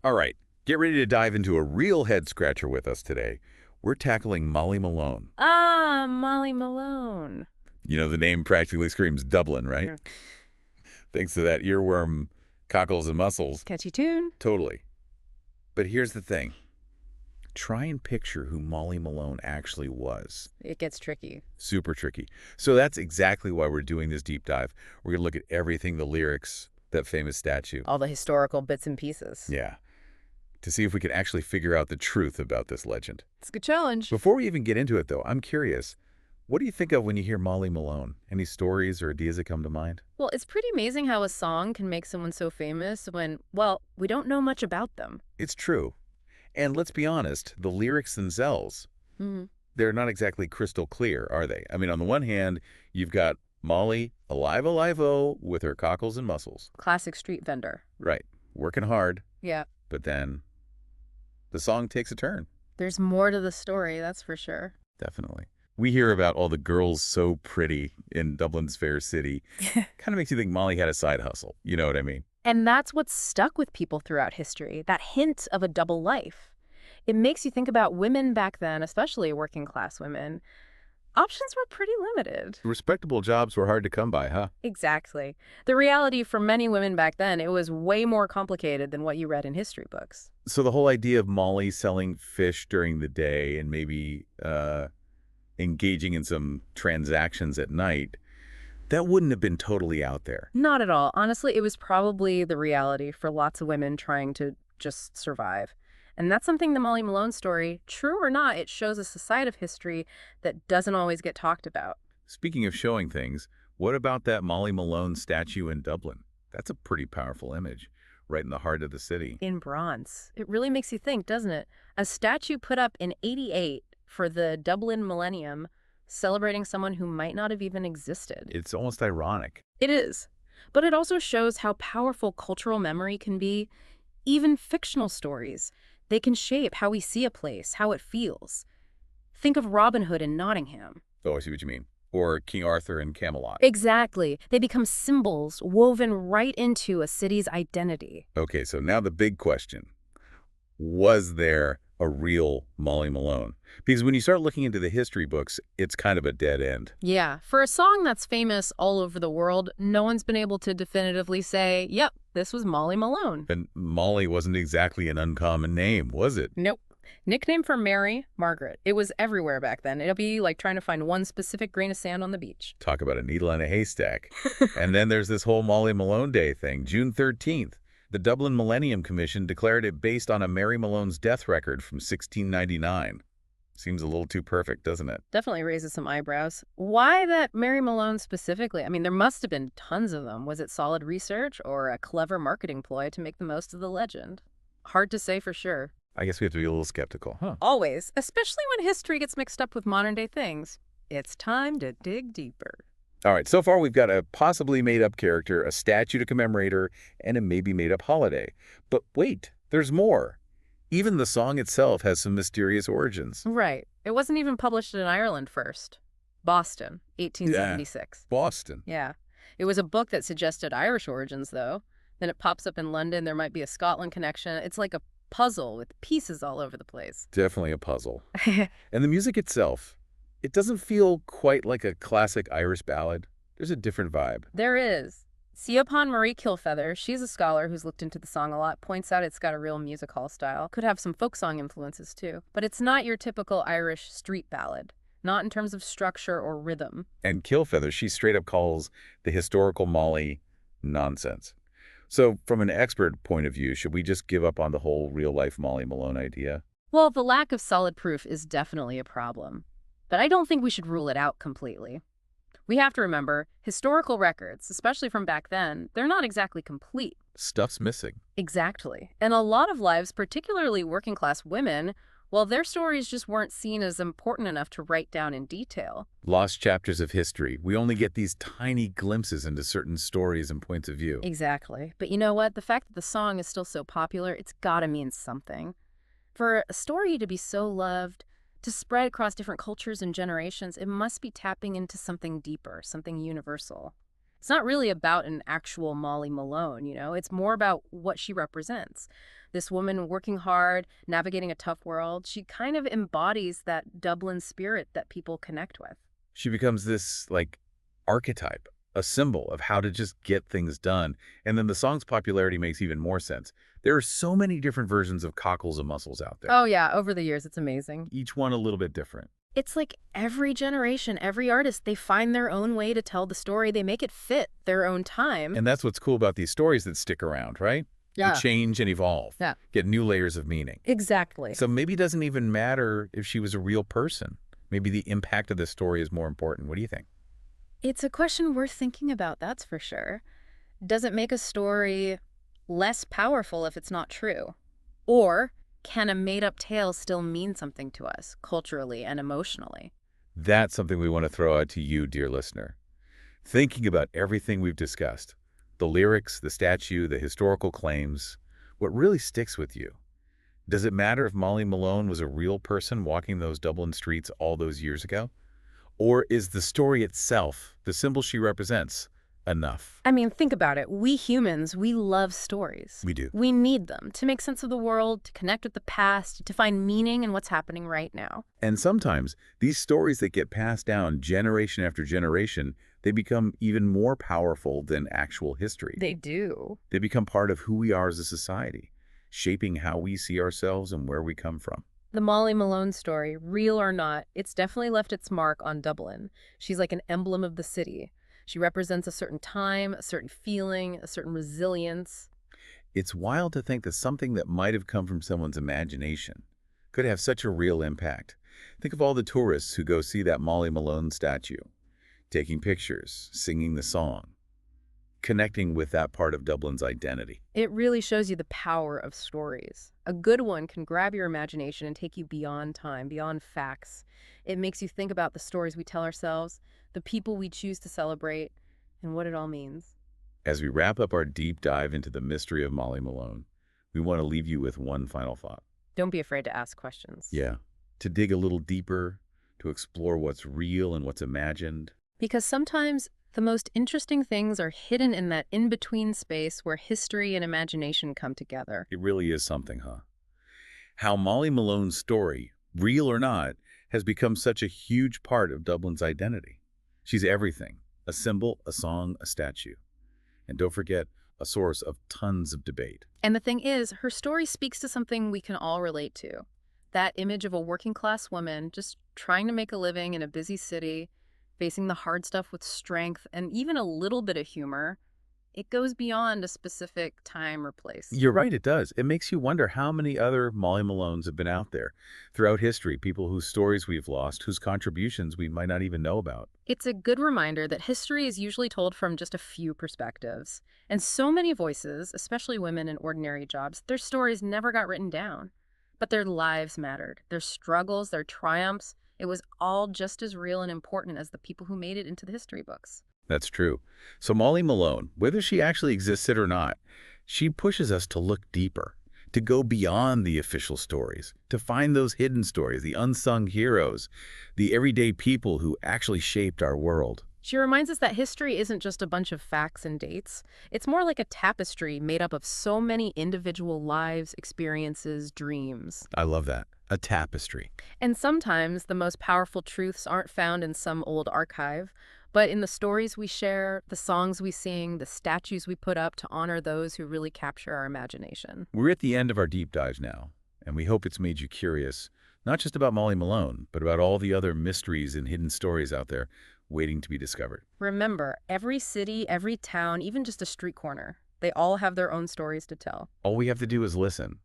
All right, get ready to dive into a real head-scratcher with us today. We're tackling Molly Malone. Ah, Molly Malone. You know, the name practically screams Dublin, right? Yeah. Thanks to that earworm, cockles and mussels. Catchy tune. Totally. But here's the thing. Try and picture who Molly Malone actually was. It gets tricky. Super tricky. So that's exactly why we're doing this deep dive. We're going to look at everything, the lyrics, that famous statue. All the historical bits and pieces. Yeah. To see if we can actually figure out the truth about this legend. It's a good challenge. Before we even get into it, though, I'm curious. What do you think of when you hear Molly Malone? Any stories or ideas that come to mind? Well, it's pretty amazing how a song can make someone so famous when, well, we don't know much about them. It's true. And let's be honest, the lyrics themselves, Hmm. they're not exactly crystal clear, are they? I mean, on the one hand, you've got Molly, alive, alive-o, with her cockles and muscles. Classic street vendor. Right. Working hard, Yeah. but then the song takes a turn. There's more to the story, that's for sure. Definitely. We hear about all the girls so pretty in Dublin's fair city. Kind of makes you think Molly had a side hustle. You know what I mean? And that's what's stuck with people throughout history, that hint of a double life. It makes you think about women back then, especially working class women. Options were pretty limited. Respectable jobs were hard to come by, huh? Exactly. The reality for many women back then, it was way more complicated than what you read in history books. So the whole idea of Molly selling fish during the day and maybe engaging in some transactions at night, that wouldn't have been totally out there. Not at all. Honestly, it was probably the reality for lots of women trying to just survive. And that's something the Molly Malone story, true or not, it shows us a side of history that doesn't always get talked about. Speaking of showing things, what about that Molly Malone statue in Dublin? That's a pretty powerful image, right in the heart of the city. In bronze. It really makes you think, doesn't it? A statue put up in '88 for the Dublin Millennium, celebrating someone who might not have even existed. It's almost ironic. It is. But it also shows how powerful cultural memory can be. Even fictional stories, they can shape how we see a place, how it feels. Think of Robin Hood in Nottingham. Oh, I see what you mean. Or King Arthur in Camelot. Exactly. They become symbols woven right into a city's identity. Okay, so now the big question. Was there a real Molly Malone? Because when you start looking into the history books, it's kind of a dead end. Yeah, for a song that's famous all over the world, no one's been able to definitively say, yep, this was Molly Malone. And Molly wasn't exactly an uncommon name, was it? Nope. Nickname for Mary, Margaret. It was everywhere back then. It'll be like trying to find one specific grain of sand on the beach. Talk about a needle in a haystack. And then there's this whole Molly Malone Day thing, June 13th. The Dublin Millennium Commission declared it based on a Mary Malone's death record from 1699. Seems a little too perfect, doesn't it? Definitely raises some eyebrows. Why that Mary Malone specifically? I mean, there must have been tons of them. Was it solid research or a clever marketing ploy to make the most of the legend? Hard to say for sure. I guess we have to be a little skeptical, huh? Always, especially when history gets mixed up with modern day things. It's time to dig deeper. All right, so far we've got a possibly made-up character, a statue to commemorate her, and a maybe made-up holiday. But wait, there's more. Even the song itself has some mysterious origins. Right. It wasn't even published in Ireland first. Boston, 1876. Boston. Yeah. It was a book that suggested Irish origins, though. Then it pops up in London. There might be a Scotland connection. It's like a puzzle with pieces all over the place. Definitely a puzzle. And the music itself, it doesn't feel quite like a classic Irish ballad. There's a different vibe. There is. Siobhan Marie Kilfeather, she's a scholar who's looked into the song a lot, points out it's got a real music hall style. Could have some folk song influences, too. But it's not your typical Irish street ballad. Not in terms of structure or rhythm. And Kilfeather, she straight up calls the historical Molly nonsense. So from an expert point of view, should we just give up on the whole real-life Molly Malone idea? Well, the lack of solid proof is definitely a problem. But I don't think we should rule it out completely. We have to remember, historical records, especially from back then, they're not exactly complete. Stuff's missing. Exactly. And a lot of lives, particularly working class women, well, their stories just weren't seen as important enough to write down in detail. Lost chapters of history. We only get these tiny glimpses into certain stories and points of view. Exactly. But you know what? The fact that the song is still so popular, it's gotta mean something. For a story to be so loved, to spread across different cultures and generations, it must be tapping into something deeper, something universal. It's not really about an actual Molly Malone, you know? It's more about what she represents. This woman working hard, navigating a tough world, she kind of embodies that Dublin spirit that people connect with. She becomes this, like, archetype, a symbol of how to just get things done. And then the song's popularity makes even more sense. There are so many different versions of Cockles and Mussels out there, Oh, yeah, over the years, it's amazing. each one a little bit different. It's like every generation, every artist, they find their own way to tell the story. They make it fit their own time. And that's what's cool about these stories that stick around, right? They Yeah. change and evolve, Yeah. get new layers of meaning. Exactly. So maybe it doesn't even matter if she was a real person. Maybe the impact of the story is more important. What do you think? It's a question worth thinking about, that's for sure. Does it make a story less powerful if it's not true? Or can a made-up tale still mean something to us, culturally and emotionally? That's something we want to throw out to you, dear listener. Thinking about everything we've discussed, the lyrics, the statue, the historical claims, what really sticks with you? Does it matter if Molly Malone was a real person walking those Dublin streets all those years ago? Or is the story itself, the symbol she represents, enough? I mean, think about it. We humans, we love stories. We do. We need them to make sense of the world, to connect with the past, to find meaning in what's happening right now. And sometimes these stories that get passed down generation after generation, they become even more powerful than actual history. They do. They become part of who we are as a society, shaping how we see ourselves and where we come from. The Molly Malone story, real or not, it's definitely left its mark on Dublin. She's like an emblem of the city. She represents a certain time, a certain feeling, a certain resilience. It's wild to think that something that might have come from someone's imagination could have such a real impact. Think of all the tourists who go see that Molly Malone statue, taking pictures, singing the song, connecting with that part of Dublin's identity. It really shows you the power of stories. A good one can grab your imagination and take you beyond time, beyond facts. It makes you think about the stories we tell ourselves, the people we choose to celebrate, and what it all means. As we wrap up our deep dive into the mystery of Molly Malone, we want to leave you with one final thought. Don't be afraid to ask questions. Yeah, to dig a little deeper, to explore what's real and what's imagined. Because sometimes the most interesting things are hidden in that in-between space where history and imagination come together. It really is something, huh? How Molly Malone's story, real or not, has become such a huge part of Dublin's identity. She's everything, a symbol, a song, a statue. And don't forget, a source of tons of debate. And the thing is, her story speaks to something we can all relate to. That image of a working-class woman just trying to make a living in a busy city, facing the hard stuff with strength and even a little bit of humor. It goes beyond a specific time or place. You're right, it does. It makes you wonder how many other Molly Malones have been out there throughout history, people whose stories we've lost, whose contributions we might not even know about. It's a good reminder that history is usually told from just a few perspectives. And so many voices, especially women in ordinary jobs, their stories never got written down. But their lives mattered. Their struggles, their triumphs, it was all just as real and important as the people who made it into the history books. That's true. So Molly Malone, whether she actually existed or not, she pushes us to look deeper, to go beyond the official stories, to find those hidden stories, the unsung heroes, the everyday people who actually shaped our world. She reminds us that history isn't just a bunch of facts and dates. It's more like a tapestry made up of so many individual lives, experiences, dreams. I love that. A tapestry. And sometimes the most powerful truths aren't found in some old archive, but in the stories we share, the songs we sing, the statues we put up to honor those who really capture our imagination. We're at the end of our deep dives now, and we hope it's made you curious, not just about Molly Malone, but about all the other mysteries and hidden stories out there waiting to be discovered. Remember, every city, every town, even just a street corner, they all have their own stories to tell. All we have to do is listen,